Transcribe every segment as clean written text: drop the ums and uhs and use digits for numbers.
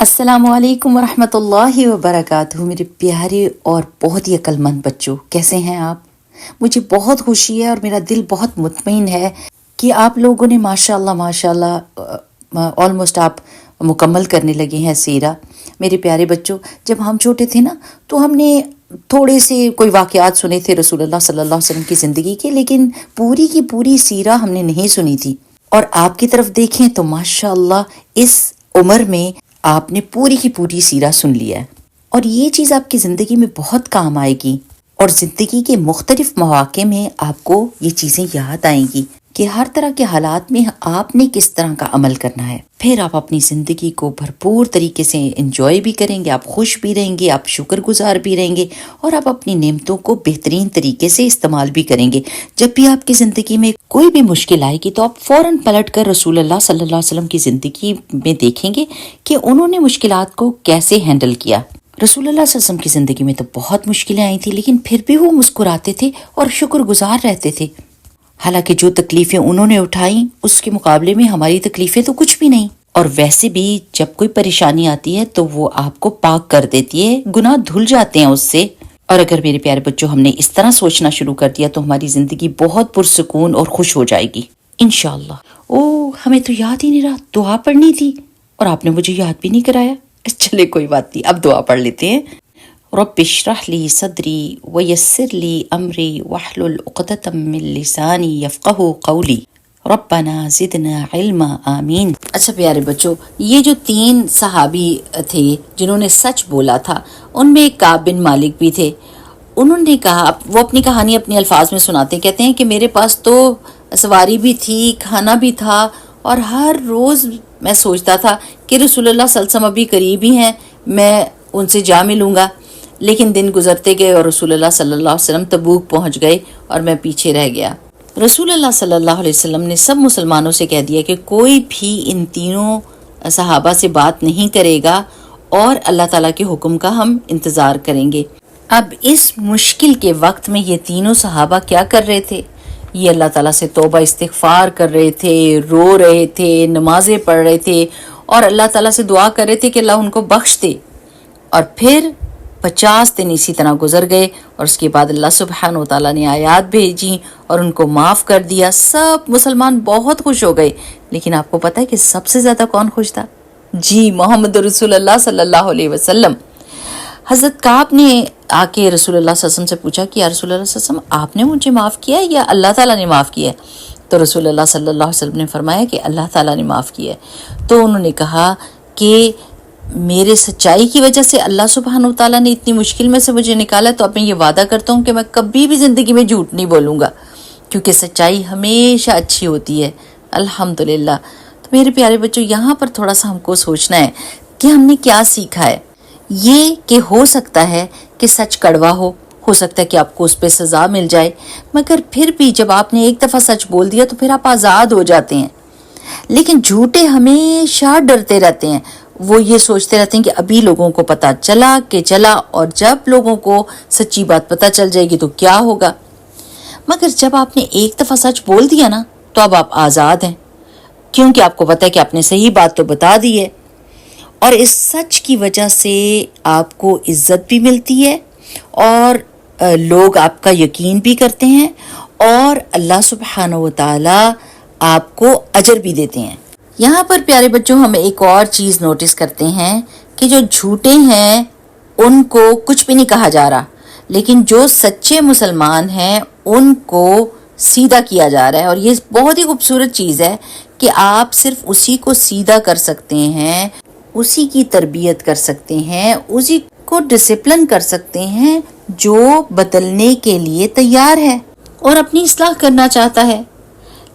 अस्सलामु अलैकुम वरहमतुल्लाहि वबरकातुहू। मेरे प्यारे और बहुत ही अक्लमंद बच्चों, कैसे हैं आप? मुझे बहुत खुशी है और मेरा दिल बहुत मुतमईन है कि आप लोगों ने माशाल्लाह माशाल्लाह ऑलमोस्ट आप मुकम्मल करने लगे हैं सीरा। मेरे प्यारे बच्चों, जब हम छोटे थे ना तो हमने थोड़े से कोई वाक़यात सुने थे रसूलुल्लाह सल्लल्लाहु अलैहि वसल्लम की ज़िंदगी के, लेकिन पूरी की पूरी सीरा हमने नहीं सुनी थी। और आपकी तरफ देखें तो माशाल्लाह इस उम्र में आपने पूरी की पूरी सीरा सुन लिया है और ये चीज़ आपकी ज़िंदगी में बहुत काम आएगी और ज़िंदगी के मुख्तलिफ मौक़े में आपको ये चीज़ें याद आएंगी कि हर तरह के हालात में आपने किस तरह का अमल करना है। फिर आप अपनी ज़िंदगी को भरपूर तरीके से एंजॉय भी करेंगे, आप खुश भी रहेंगे, आप शुक्रगुजार भी रहेंगे और आप अपनी नेमतों को बेहतरीन तरीके से इस्तेमाल भी करेंगे। जब भी आपकी ज़िंदगी में कोई भी मुश्किल आएगी तो आप फ़ौरन पलट कर रसूलुल्लाह सल्लल्लाहु अलैहि वसल्लम की ज़िंदगी में देखेंगे कि उन्होंने मुश्किलात को कैसे हैंडल किया। रसूलुल्लाह सल्लल्लाहु अलैहि वसल्लम की ज़िंदगी में तो बहुत मुश्किलें आई थी, लेकिन फिर भी वो मुस्कुराते थे और शुक्रगुजार रहते थे। हालांकि जो तकलीफ़ें उन्होंने उठाई उसके मुकाबले में हमारी तकलीफ़ें तो कुछ भी नहीं। और वैसे भी जब कोई परेशानी आती है तो वो आपको पाक कर देती है, गुनाह धुल जाते हैं उससे। और अगर मेरे प्यारे बच्चों हमने इस तरह सोचना शुरू कर दिया तो हमारी ज़िंदगी बहुत पुरसुकून और खुश हो जाएगी इंशाअल्लाह। ओह, हमें तो याद ही नहीं रहा, दुआ पढ़नी थी और आपने मुझे याद भी नहीं कराया। चले कोई बात नहीं, अब दुआ पढ़ लेते हैं। रब्बिश्रह ली सदरी वयस्सिर ली अमरी वहलुल उक़दतम मिन लिसानी यफ़क़हू क़ौली रब्बना ज़िदना इल्मा आमीन। अच्छा प्यारे बच्चों, ये जो 3 सहाबी थे जिन्होंने सच बोला था, उनमें एक काब बिन मालिक भी थे। उन्होंने कहा, वो अपनी कहानी अपने अल्फाज में सुनाते, कहते हैं कि मेरे पास तो सवारी भी थी, खाना भी था और हर रोज़ मैं सोचता था कि रसूलुल्लाह सल्लल्लाहु अलैहि वसल्लम अभी करीब ही हैं, मैं उनसे जा मिलूँगा। लेकिन दिन गुजरते गए और रसूलुल्लाह सल्लल्लाहु अलैहि वसल्लम तबूक पहुँच गए और मैं पीछे रह गया। रसूलुल्लाह सल्लल्लाहु अलैहि वसल्लम ने सब मुसलमानों से कह दिया कि कोई भी इन तीनों सहाबा से बात नहीं करेगा और अल्लाह ताला के हुक्म का हम इंतज़ार करेंगे। अब इस मुश्किल के वक्त में ये तीनों सहाबा क्या कर रहे थे? ये अल्लाह ताला से तौबा इस्तिग़फ़ार कर रहे थे, रो रहे थे, नमाज़ें पढ़ रहे थे और अल्लाह ताला से दुआ कर रहे थे कि अल्लाह उनको बख्श दे। और फिर 50 दिन इसी तरह गुजर गए और उसके बाद अल्लाह सुब्हान व तआला ने आयात भेजी और उनको माफ़ कर दिया। सब मुसलमान बहुत खुश हो गए। लेकिन आपको पता है कि सबसे ज़्यादा कौन खुश था? जी, मोहम्मद रसूलुल्लाह सल्लल्लाहु अलैहि वसल्लम। हज़रत काब ने आके रसूलुल्लाह सल्लल्लाहु अलैहि वसल्लम से पूछा कि या रसूलुल्लाह सल्लल्लाहु अलैहि वसल्लम, आपने मुझे माफ़ किया है या अल्लाह ताला ने माफ़ किया है? तो रसूलुल्लाह सल्लल्लाहु अलैहि वसल्लम ने फरमाया कि अल्लाह ताला ने माफ़ किया है। तो उन्होंने कहा कि मेरे सच्चाई की वजह से अल्लाह सुब्हान व तआला ने इतनी मुश्किल में से मुझे निकाला, तो अब मैं ये वादा करता हूँ कि मैं कभी भी ज़िंदगी में झूठ नहीं बोलूँगा, क्योंकि सच्चाई हमेशा अच्छी होती है। अल्हम्दुलिल्लाह। तो मेरे प्यारे बच्चों, यहाँ पर थोड़ा सा हमको सोचना है कि हमने क्या सीखा है। ये कि हो सकता है कि सच कड़वा हो सकता है कि आपको उस पर सज़ा मिल जाए, मगर फिर भी जब आपने एक दफ़ा सच बोल दिया तो फिर आप आज़ाद हो जाते हैं। लेकिन झूठे हमेशा डरते रहते हैं, वो ये सोचते रहते हैं कि अभी लोगों को पता चला और जब लोगों को सच्ची बात पता चल जाएगी तो क्या होगा। मगर जब आपने एक दफ़ा सच बोल दिया ना तो अब आप आज़ाद हैं, क्योंकि आपको पता है कि आपने सही बात तो बता दी है और इस सच की वजह से आपको इज्जत भी मिलती है और लोग आपका यकीन भी करते हैं और अल्लाह सुब्हानहू व तआला आपको अजर भी देते हैं। यहाँ पर प्यारे बच्चों, हम एक और चीज़ नोटिस करते हैं कि जो झूठे हैं उनको कुछ भी नहीं कहा जा रहा, लेकिन जो सच्चे मुसलमान हैं उनको सीधा किया जा रहा है। और ये बहुत ही खूबसूरत चीज़ है कि आप सिर्फ उसी को सीधा कर सकते हैं, उसी की तरबियत कर सकते हैं, उसी को डिसिप्लिन कर सकते हैं जो बदलने के लिए तैयार है और अपनी इस्लाह करना चाहता है।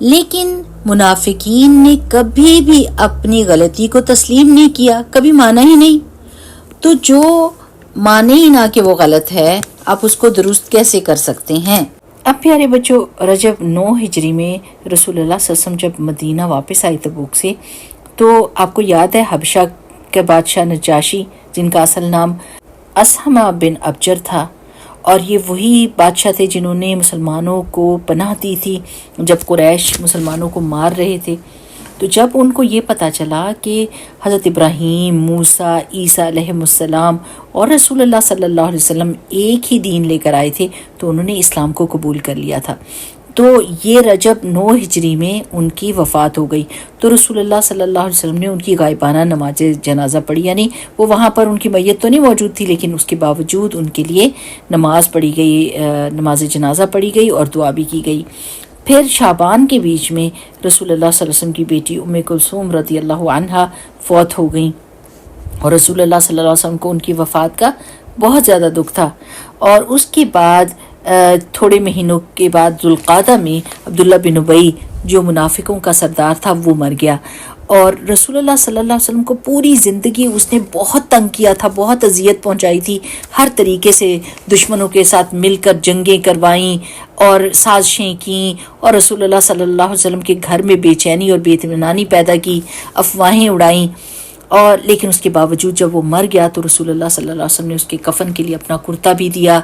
लेकिन मुनाफिकीन ने कभी भी अपनी गलती को तस्लीम नहीं किया, कभी माना ही नहीं। तो जो माने ही ना कि वो गलत है, आप उसको दुरुस्त कैसे कर सकते हैं? अब प्यारे बच्चों, रजब 9 हिजरी में रसूलुल्लाह सल्लल्लाहु अलैहि वसल्लम जब मदीना वापस आए तबूक से, तो आपको याद है हबशा के बादशाह नजाशी, जिनका असल नाम असहमा बिन अबजर था, और ये वही बादशाह थे जिन्होंने मुसलमानों को पनाह दी थी जब कुरैश मुसलमानों को मार रहे थे। تو جب ان کو یہ پتہ چلا کہ حضرت ابراہیم، موسیٰ، عیسیٰ علیہ السلام اور رسول اللہ صلی اللہ علیہ وسلم ایک ہی دین لے کر آئے تھے تو انہوں نے اسلام کو قبول کر لیا تھا۔ تو یہ رجب 9 ہجری میں ان کی وفات ہو گئی، تو رسول اللہ صلی اللہ علیہ وسلم نے ان کی غائبانہ نماز جنازہ پڑھی، یعنی وہ وہاں پر ان کی میت تو نہیں موجود تھی لیکن اس کے باوجود ان کے لیے نماز پڑھی گئی، نماز جنازہ پڑھی گئی اور دعا بھی کی گئی۔ پھر شعبان کے بیچ میں رسول اللہ صلی اللہ علیہ وسلم کی بیٹی ام کلثوم رضی اللہ عنہا فوت ہو گئیں، اور رسول اللہ صلی اللہ علیہ وسلم کو ان کی وفات کا بہت زیادہ دکھ تھا۔ اور اس کے بعد تھوڑے مہینوں کے بعد ذوالقعدہ میں عبداللہ بن ابی جو منافقوں کا سردار تھا وہ مر گیا، اور رسول اللہ صلی اللہ علیہ وسلم کو پوری زندگی اس نے بہت تنگ کیا تھا، بہت اذیت پہنچائی تھی، ہر طریقے سے دشمنوں کے ساتھ مل کر جنگیں کروائیں اور سازشیں کیں، اور رسول اللہ صلی اللہ علیہ وسلم کے گھر میں بے چینی اور بے اطمینانی پیدا کی، افواہیں اڑائیں۔ اور لیکن اس کے باوجود جب وہ مر گیا تو رسول اللہ صلی اللہ علیہ وسلم نے اس کے کفن کے لیے اپنا کرتا بھی دیا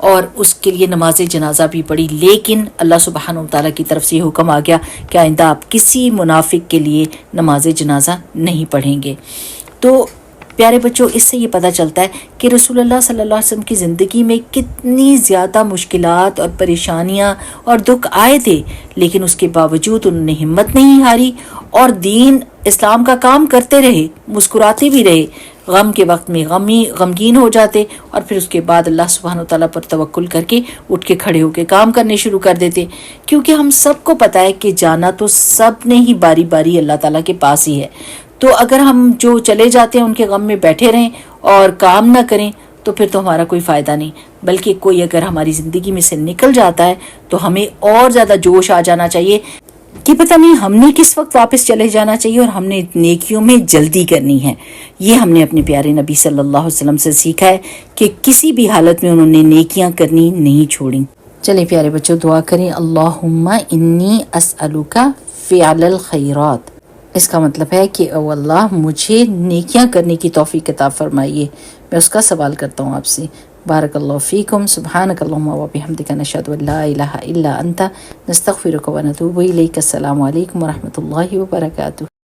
اور اس کے لیے نماز جنازہ بھی پڑھی، لیکن اللہ سبحانہ وتعالیٰ کی طرف سے یہ حکم آ گیا کہ آئندہ آپ کسی منافق کے لیے نماز جنازہ نہیں پڑھیں گے۔ تو پیارے بچوں، اس سے یہ پتہ چلتا ہے کہ رسول اللہ صلی اللہ علیہ وسلم کی زندگی میں کتنی زیادہ مشکلات اور پریشانیاں اور دکھ آئے تھے، لیکن اس کے باوجود انہوں نے ہمت نہیں ہاری اور دین اسلام کا کام کرتے رہے، مسکراتے بھی رہے، غم کے وقت میں غمگین ہو جاتے اور پھر اس کے بعد اللہ سبحانہ وتعالیٰ پر توکل کر کے اٹھ کے کھڑے ہو کے کام کرنے شروع کر دیتے، کیونکہ ہم سب کو پتہ ہے کہ جانا تو سب نے ہی باری باری اللہ تعالیٰ کے پاس ہی ہے۔ تو اگر ہم جو چلے جاتے ہیں ان کے غم میں بیٹھے رہیں اور کام نہ کریں تو پھر تو ہمارا کوئی فائدہ نہیں، بلکہ کوئی اگر ہماری زندگی میں سے نکل جاتا ہے تو ہمیں اور زیادہ جوش آ جانا چاہیے کہ پتہ نہیں ہم نے کس وقت واپس چلے جانا چاہیے اور ہم نے نیکیوں میں جلدی کرنی ہے۔ یہ ہم نے اپنے پیارے نبی صلی اللہ علیہ وسلم سے سیکھا ہے کہ کسی بھی حالت میں انہوں نے نیکیاں کرنی نہیں چھوڑیں۔ چلیں پیارے بچوں، دعا کریں، اللہم انی اسألک فعل الخیرات۔ اس کا مطلب ہے کہ او اللہ مجھے نیکیاں کرنے کی توفیق عطا فرمائیے، میں اس کا سوال کرتا ہوں آپ سے۔ بارک اللہ فیکم، سبحانک اللہم و بحمدک، نشہد ان لا الہ الا انت، نستغفرک و نتوب الیک۔ السلام علیکم ورحمۃ اللہ وبرکاتہ۔